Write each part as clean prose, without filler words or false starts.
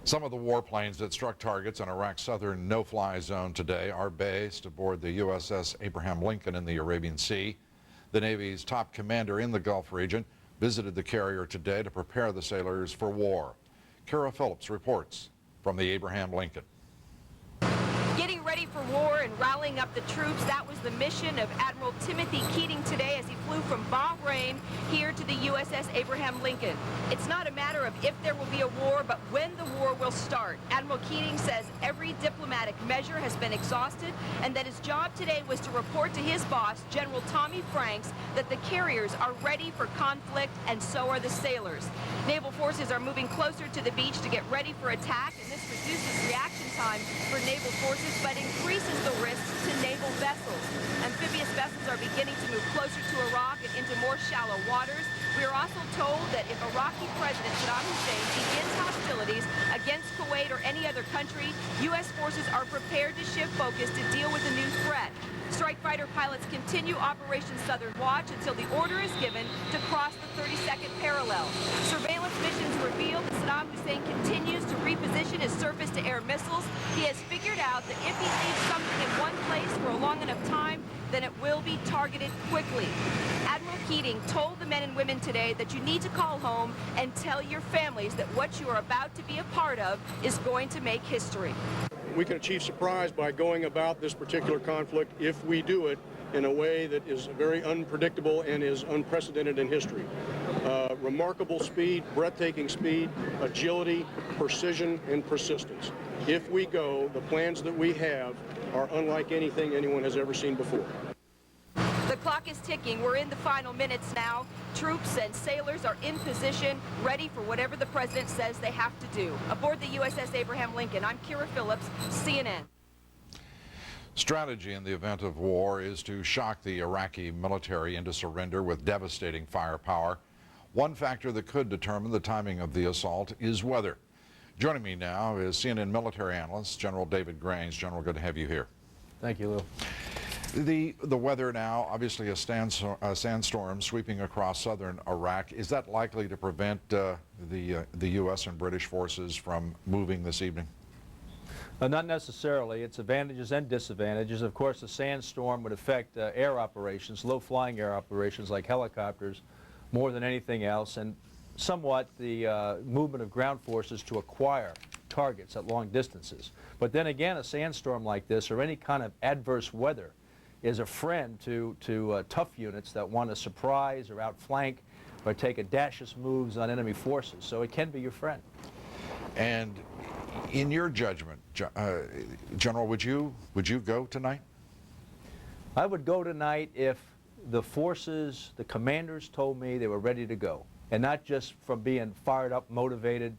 Some of the warplanes that struck targets in Iraq's southern no-fly zone today are based aboard the USS Abraham Lincoln in the Arabian Sea. The Navy's top commander in the Gulf region visited the carrier today to prepare the sailors for war. Kara Phillips reports from the Abraham Lincoln. Getting ready for war and rallying up the troops, that was the mission of Admiral Timothy Keating today as he flew from Bahrain here to the USS Abraham Lincoln. It's not a matter of if there will be a war, but when the war will start. Admiral Keating says every diplomatic measure has been exhausted and that his job today was to report to his boss, General Tommy Franks, that the carriers are ready for conflict and so are the sailors. Naval forces are moving closer to the beach to get ready for attack, and this reduces reaction time for naval forces but increases the risks to naval vessels. Amphibious vessels are beginning to move closer to Iraq and into more shallow waters. We are also told that if Iraqi President Saddam Hussein begins hostilities against Kuwait or any other country, U.S. forces are prepared to shift focus to deal with the new threat. Strike fighter pilots continue Operation Southern Watch until the order is given to cross the 32nd parallel. Surveillance missions reveal that Saddam Hussein continues to reposition his surface-to-air missiles. He has figured out that if he leaves something in one place for a long enough time, then it will be targeted quickly. Admiral Keating told the men and women today that you need to call home and tell your families that what you are about to be a part of is going to make history. We can achieve surprise by going about this particular conflict if we do it in a way that is very unpredictable and is unprecedented in history. Remarkable speed, breathtaking speed, agility, precision, and persistence. If we go, the plans that we have are unlike anything anyone has ever seen before. The clock is ticking. We're in the final minutes now. Troops and sailors are in position, ready for whatever the president says they have to do. Aboard the USS Abraham Lincoln, I'm Kara Phillips, CNN. Strategy in the event of war is to shock the Iraqi military into surrender with devastating firepower. One factor that could determine the timing of the assault is weather. Joining me now is CNN military analyst General David Grange. General, good to have you here. Thank you, Lou. The weather now, obviously a sandstorm sweeping across southern Iraq. Is that likely to prevent the U.S. and British forces from moving this evening? Not necessarily. It's advantages and disadvantages. Of course, a sandstorm would affect air operations, low-flying air operations like helicopters, more than anything else, and somewhat the movement of ground forces to acquire targets at long distances. But then again, a sandstorm like this or any kind of adverse weather is a friend to tough units that want to surprise or outflank or take audacious moves on enemy forces. So it can be your friend. And in your judgment, General, would you go tonight? I would go tonight if the forces, the commanders told me they were ready to go. And not just from being fired up, motivated,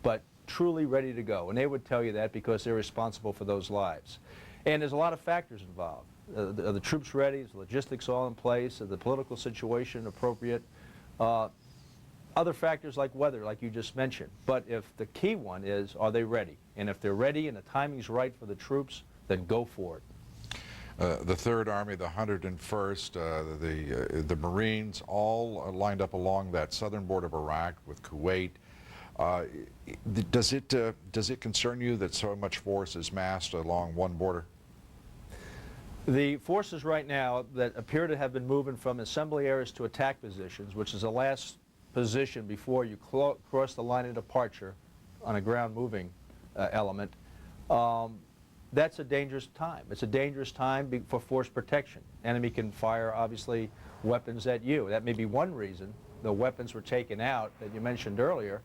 but truly ready to go. And they would tell you that because they're responsible for those lives. And there's a lot of factors involved. Are the troops ready? Is the logistics all in place? Is the political situation appropriate? Other factors like weather, like you just mentioned. But if the key one is, are they ready? And if they're ready and the timing's right for the troops, then go for it. The Third Army, the 101st, the Marines, all lined up along that southern border of Iraq with Kuwait. Does it concern you that so much force is massed along one border? The forces right now that appear to have been moving from assembly areas to attack positions, which is the last position before you cross the line of departure on a ground moving element, that's a dangerous time. It's a dangerous time for force protection. Enemy can fire, obviously, weapons at you. That may be one reason the weapons were taken out that you mentioned earlier,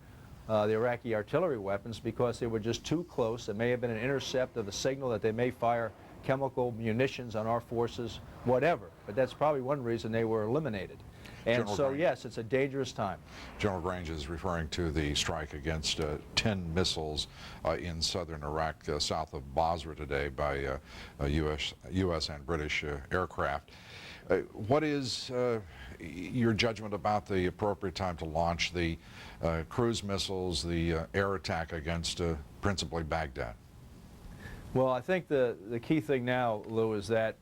the Iraqi artillery weapons, because they were just too close. It may have been an intercept of a signal that they may fire chemical munitions on our forces, whatever. But that's probably one reason they were eliminated. And General so, Grange. Yes, it's a dangerous time. General Grange is referring to the strike against 10 missiles in southern Iraq, south of Basra today by U.S. and British aircraft. What is your judgment about the appropriate time to launch the cruise missiles, the air attack against principally Baghdad? Well, I think the key thing now, Lou, is that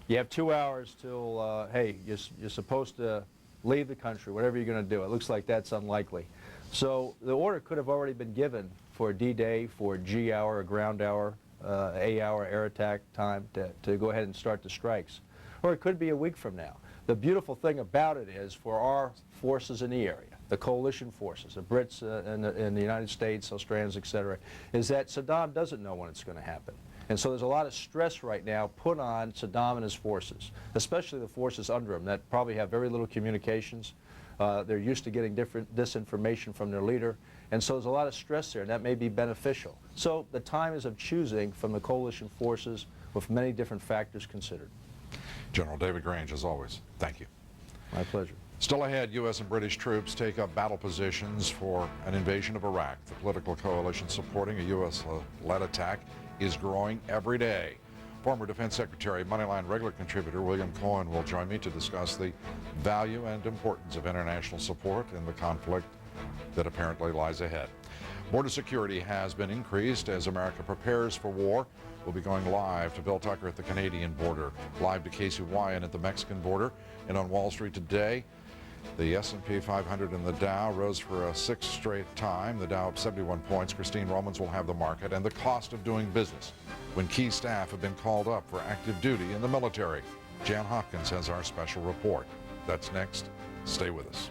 you have 2 hours till, hey, you're supposed to leave the country, whatever you're going to do. It looks like that's unlikely. So the order could have already been given for D-Day, for G hour, ground hour, A hour air attack time to go ahead and start the strikes. Or it could be a week from now. The beautiful thing about it is for our forces in the area, the coalition forces, the Brits in the United States, Australians, etc., is that Saddam doesn't know when it's going to happen. And so there's a lot of stress right now put on Saddam and his forces, especially the forces under him that probably have very little communications. They're used to getting different disinformation from their leader, and so there's a lot of stress there, and that may be beneficial. So the time is of choosing from the coalition forces with many different factors considered. General David Grange, as always, thank you. My pleasure. Still ahead, U.S. and British troops take up battle positions for an invasion of Iraq. The political coalition supporting a U.S.-led attack is growing every day. Former Defense Secretary, Moneyline regular contributor William Cohen will join me to discuss the value and importance of international support in the conflict that apparently lies ahead. Border security has been increased as America prepares for war. We'll be going live to Bill Tucker at the Canadian border, live to Casey Wyan at the Mexican border, and on Wall Street today, the S&P 500 and the Dow rose for a sixth straight time. The Dow up 71 points. Christine Romans will have the market and the cost of doing business when key staff have been called up for active duty in the military. Jan Hopkins has our special report. That's next. Stay with us.